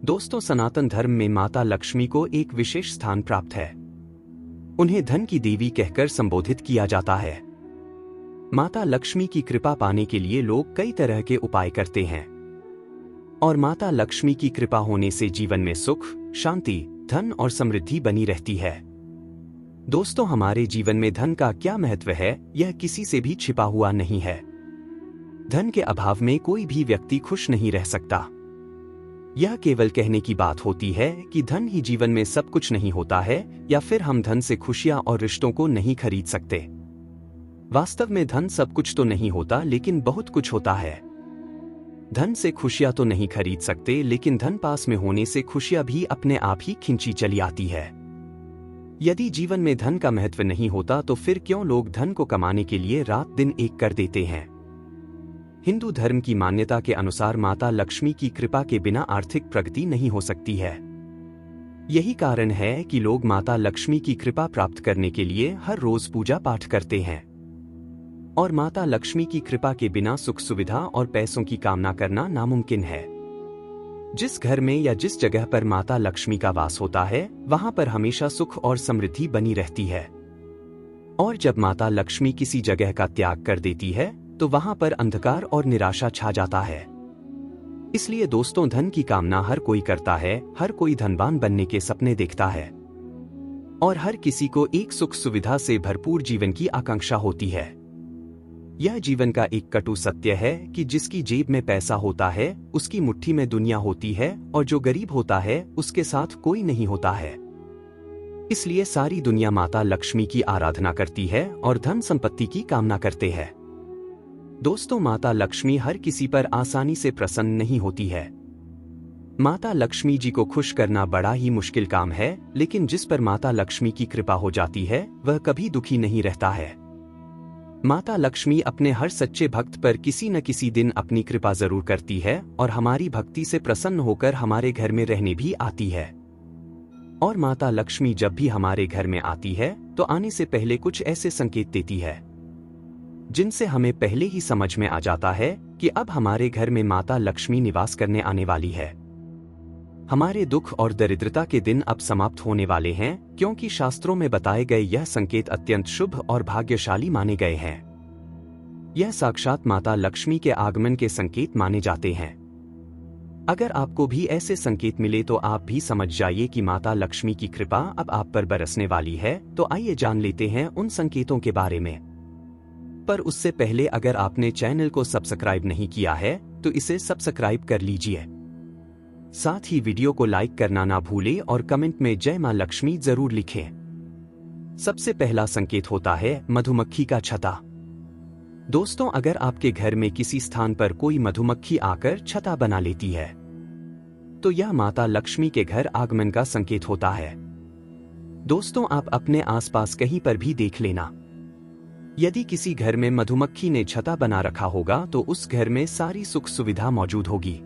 दोस्तों, सनातन धर्म में माता लक्ष्मी को एक विशेष स्थान प्राप्त है। उन्हें धन की देवी कहकर संबोधित किया जाता है। माता लक्ष्मी की कृपा पाने के लिए लोग कई तरह के उपाय करते हैं और माता लक्ष्मी की कृपा होने से जीवन में सुख, शांति, धन और समृद्धि बनी रहती है। दोस्तों, हमारे जीवन में धन का क्या महत्व है, यह किसी से भी छिपा हुआ नहीं है। धन के अभाव में कोई भी व्यक्ति खुश नहीं रह सकता। यह केवल कहने की बात होती है कि धन ही जीवन में सब कुछ नहीं होता है, या फिर हम धन से खुशियां और रिश्तों को नहीं खरीद सकते। वास्तव में धन सब कुछ तो नहीं होता, लेकिन बहुत कुछ होता है। धन से खुशियां तो नहीं खरीद सकते, लेकिन धन पास में होने से खुशियां भी अपने आप ही खिंची चली आती है। यदि जीवन में धन का महत्व नहीं होता तो फिर क्यों लोग धन को कमाने के लिए रात दिन एक कर देते हैं। हिंदू धर्म की मान्यता के अनुसार माता लक्ष्मी की कृपा के बिना आर्थिक प्रगति नहीं हो सकती है। यही कारण है कि लोग माता लक्ष्मी की कृपा प्राप्त करने के लिए हर रोज पूजा पाठ करते हैं। और माता लक्ष्मी की कृपा के बिना सुख सुविधा और पैसों की कामना करना नामुमकिन है। जिस घर में या जिस जगह पर माता लक्ष्मी का वास होता है, वहां पर हमेशा सुख और समृद्धि बनी रहती है। और जब माता लक्ष्मी किसी जगह का त्याग कर देती है तो वहां पर अंधकार और निराशा छा जाता है। इसलिए दोस्तों, धन की कामना हर कोई करता है, हर कोई धनवान बनने के सपने देखता है और हर किसी को एक सुख सुविधा से भरपूर जीवन की आकांक्षा होती है। यह जीवन का एक कटु सत्य है कि जिसकी जेब में पैसा होता है उसकी मुट्ठी में दुनिया होती है, और जो गरीब होता है उसके साथ कोई नहीं होता है। इसलिए सारी दुनिया माता लक्ष्मी की आराधना करती है और धन संपत्ति की कामना करते हैं। दोस्तों, माता लक्ष्मी हर किसी पर आसानी से प्रसन्न नहीं होती है। माता लक्ष्मी जी को खुश करना बड़ा ही मुश्किल काम है, लेकिन जिस पर माता लक्ष्मी की कृपा हो जाती है वह कभी दुखी नहीं रहता है। माता लक्ष्मी अपने हर सच्चे भक्त पर किसी न किसी दिन अपनी कृपा जरूर करती है और हमारी भक्ति से प्रसन्न होकर हमारे घर में रहने भी आती है। और माता लक्ष्मी जब भी हमारे घर में आती है तो आने से पहले कुछ ऐसे संकेत देती है जिनसे हमें पहले ही समझ में आ जाता है कि अब हमारे घर में माता लक्ष्मी निवास करने आने वाली है। हमारे दुख और दरिद्रता के दिन अब समाप्त होने वाले हैं, क्योंकि शास्त्रों में बताए गए यह संकेत अत्यंत शुभ और भाग्यशाली माने गए हैं। यह साक्षात माता लक्ष्मी के आगमन के संकेत माने जाते हैं। अगर आपको भी ऐसे संकेत मिले तो आप भी समझ जाइए कि माता लक्ष्मी की कृपा अब आप पर बरसने वाली है। तो आइए जान लेते हैं उन संकेतों के बारे में। पर उससे पहले अगर आपने चैनल को सब्सक्राइब नहीं किया है तो इसे सब्सक्राइब कर लीजिए। साथ ही वीडियो को लाइक करना ना भूलें और कमेंट में जय मां लक्ष्मी जरूर लिखें। सबसे पहला संकेत होता है मधुमक्खी का छत्ता। दोस्तों, अगर आपके घर में किसी स्थान पर कोई मधुमक्खी आकर छत्ता बना लेती है तो यह माता लक्ष्मी के घर आगमन का संकेत होता है। दोस्तों, आप अपने आसपास कहीं पर भी देख लेना, यदि किसी घर में मधुमक्खी ने छत्ता बना रखा होगा तो उस घर में सारी सुख सुविधा मौजूद होगी।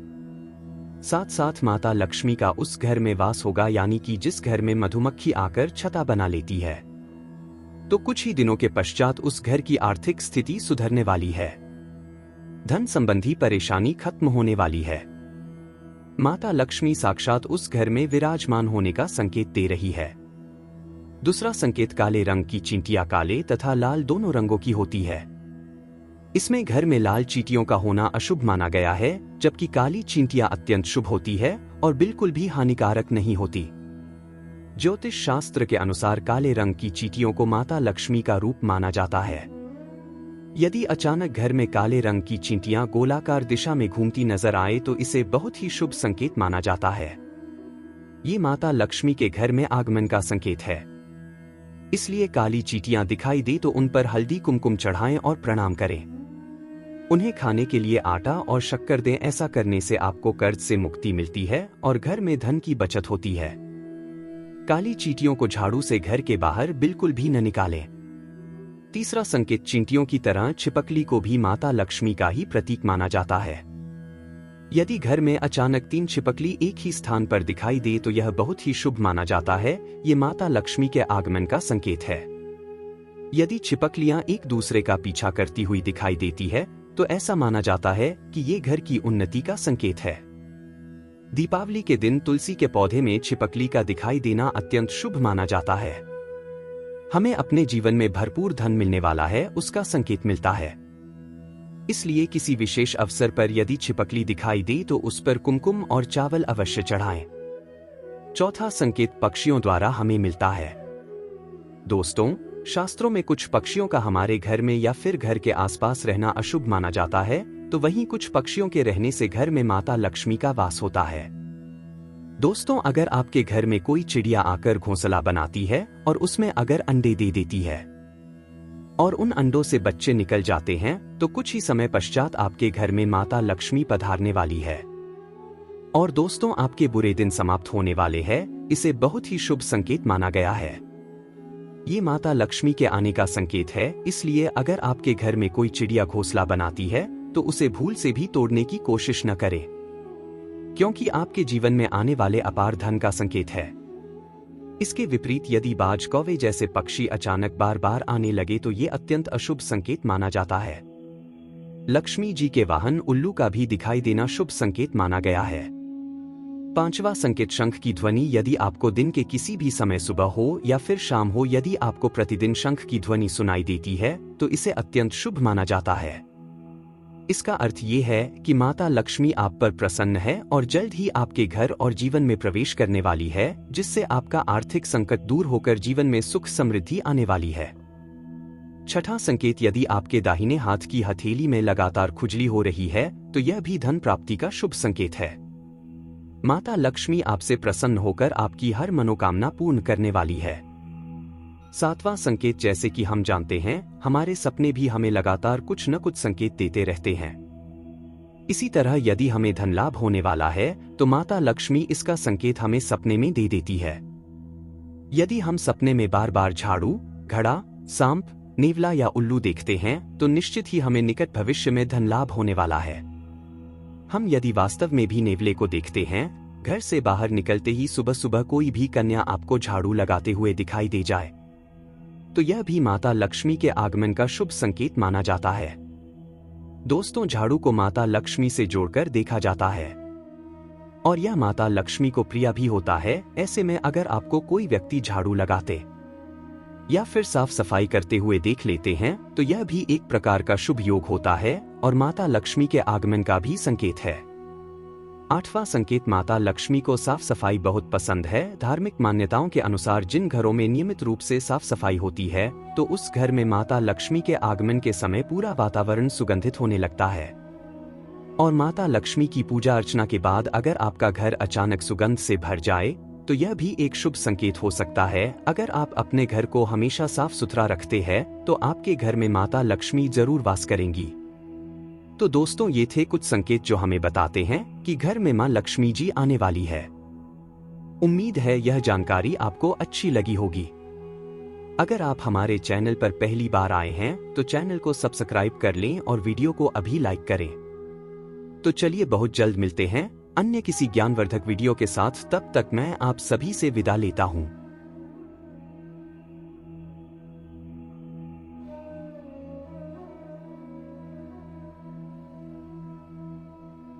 साथ साथ माता लक्ष्मी का उस घर में वास होगा, यानी कि जिस घर में मधुमक्खी आकर छत्ता बना लेती है तो कुछ ही दिनों के पश्चात उस घर की आर्थिक स्थिति सुधरने वाली है। धन संबंधी परेशानी खत्म होने वाली है। माता लक्ष्मी साक्षात उस घर में विराजमान होने का संकेत दे रही है। दूसरा संकेत काले रंग की चींटियां काले तथा लाल दोनों रंगों की होती है। इसमें घर में लाल चींटियों का होना अशुभ माना गया है, जबकि काली चींटियां अत्यंत शुभ होती है और बिल्कुल भी हानिकारक नहीं होती। ज्योतिष शास्त्र के अनुसार काले रंग की चींटियों को माता लक्ष्मी का रूप माना जाता है। यदि अचानक घर में काले रंग की चींटियां गोलाकार दिशा में घूमती नजर आए तो इसे बहुत ही शुभ संकेत माना जाता है। ये माता लक्ष्मी के घर में आगमन का संकेत है। इसलिए काली चींटियां दिखाई दे तो उन पर हल्दी कुमकुम चढ़ाएं और प्रणाम करें। उन्हें खाने के लिए आटा और शक्कर दें। ऐसा करने से आपको कर्ज से मुक्ति मिलती है और घर में धन की बचत होती है। काली चींटियों को झाड़ू से घर के बाहर बिल्कुल भी न निकालें। तीसरा संकेत चींटियों की तरह छिपकली को भी माता लक्ष्मी का ही प्रतीक माना जाता है। यदि घर में अचानक 3 छिपकली एक ही स्थान पर दिखाई दे तो यह बहुत ही शुभ माना जाता है। ये माता लक्ष्मी के आगमन का संकेत है। यदि छिपकलियां एक दूसरे का पीछा करती हुई दिखाई देती है तो ऐसा माना जाता है कि ये घर की उन्नति का संकेत है। दीपावली के दिन तुलसी के पौधे में छिपकली का दिखाई देना अत्यंत शुभ माना जाता है। हमें अपने जीवन में भरपूर धन मिलने वाला है उसका संकेत मिलता है। इसलिए किसी विशेष अवसर पर यदि छिपकली दिखाई दे तो उस पर कुमकुम और चावल अवश्य चढ़ाएं। चौथा संकेत पक्षियों द्वारा हमें मिलता है। दोस्तों, शास्त्रों में कुछ पक्षियों का हमारे घर में या फिर घर के आसपास रहना अशुभ माना जाता है, तो वहीं कुछ पक्षियों के रहने से घर में माता लक्ष्मी का वास होता है। दोस्तों, अगर आपके घर में कोई चिड़िया आकर घोंसला बनाती है और उसमें अगर अंडे दे देती है और उन अंडों से बच्चे निकल जाते हैं, तो कुछ ही समय पश्चात आपके घर में माता लक्ष्मी पधारने वाली है। और दोस्तों, आपके बुरे दिन समाप्त होने वाले हैं। इसे बहुत ही शुभ संकेत माना गया है। ये माता लक्ष्मी के आने का संकेत है, इसलिए अगर आपके घर में कोई चिड़िया घोंसला बनाती है तो उसे भूल से भी तोड़ने की कोशिश न करें, क्योंकि आपके जीवन में आने वाले अपार धन का संकेत है। इसके विपरीत यदि बाज, कौवे जैसे पक्षी अचानक बार बार आने लगे तो ये अत्यंत अशुभ संकेत माना जाता है। लक्ष्मी जी के वाहन उल्लू का भी दिखाई देना शुभ संकेत माना गया है। पांचवा संकेत शंख की ध्वनि। यदि आपको दिन के किसी भी समय, सुबह हो या फिर शाम हो, यदि आपको प्रतिदिन शंख की ध्वनि सुनाई देती है तो इसे अत्यंत शुभ माना जाता है। इसका अर्थ ये है कि माता लक्ष्मी आप पर प्रसन्न है और जल्द ही आपके घर और जीवन में प्रवेश करने वाली है, जिससे आपका आर्थिक संकट दूर होकर जीवन में सुख समृद्धि आने वाली है। छठा संकेत। यदि आपके दाहिने हाथ की हथेली में लगातार खुजली हो रही है तो यह भी धन प्राप्ति का शुभ संकेत है। माता लक्ष्मी आपसे प्रसन्न होकर आपकी हर मनोकामना पूर्ण करने वाली है। सातवां संकेत। जैसे कि हम जानते हैं, हमारे सपने भी हमें लगातार कुछ न कुछ संकेत देते रहते हैं। इसी तरह यदि हमें धन लाभ होने वाला है तो माता लक्ष्मी इसका संकेत हमें सपने में दे देती है। यदि हम सपने में बार बार झाड़ू, घड़ा, सांप, नेवला या उल्लू देखते हैं तो निश्चित ही हमें निकट भविष्य में धन लाभ होने वाला है। हम यदि वास्तव में भी नेवले को देखते हैं, घर से बाहर निकलते ही सुबह सुबह कोई भी कन्या आपको झाड़ू लगाते हुए दिखाई दे जाए तो यह भी माता लक्ष्मी के आगमन का शुभ संकेत माना जाता है। दोस्तों, झाड़ू को माता लक्ष्मी से जोड़कर देखा जाता है और यह माता लक्ष्मी को प्रिय भी होता है। ऐसे में अगर आपको कोई व्यक्ति झाड़ू लगाते या फिर साफ सफाई करते हुए देख लेते हैं तो यह भी एक प्रकार का शुभ योग होता है और माता लक्ष्मी के आगमन का भी संकेत है। आठवां संकेत। माता लक्ष्मी को साफ सफाई बहुत पसंद है। धार्मिक मान्यताओं के अनुसार जिन घरों में नियमित रूप से साफ सफाई होती है तो उस घर में माता लक्ष्मी के आगमन के समय पूरा वातावरण सुगंधित होने लगता है। और माता लक्ष्मी की पूजा अर्चना के बाद अगर आपका घर अचानक सुगंध से भर जाए तो यह भी एक शुभ संकेत हो सकता है। अगर आप अपने घर को हमेशा साफ सुथरा रखते हैं तो आपके घर में माता लक्ष्मी जरूर वास करेंगी। तो दोस्तों, ये थे कुछ संकेत जो हमें बताते हैं कि घर में मां लक्ष्मी जी आने वाली है। उम्मीद है यह जानकारी आपको अच्छी लगी होगी। अगर आप हमारे चैनल पर पहली बार आए हैं तो चैनल को सब्सक्राइब कर लें और वीडियो को अभी लाइक करें। तो चलिए बहुत जल्द मिलते हैं अन्य किसी ज्ञानवर्धक वीडियो के साथ। तब तक मैं आप सभी से विदा लेता हूं।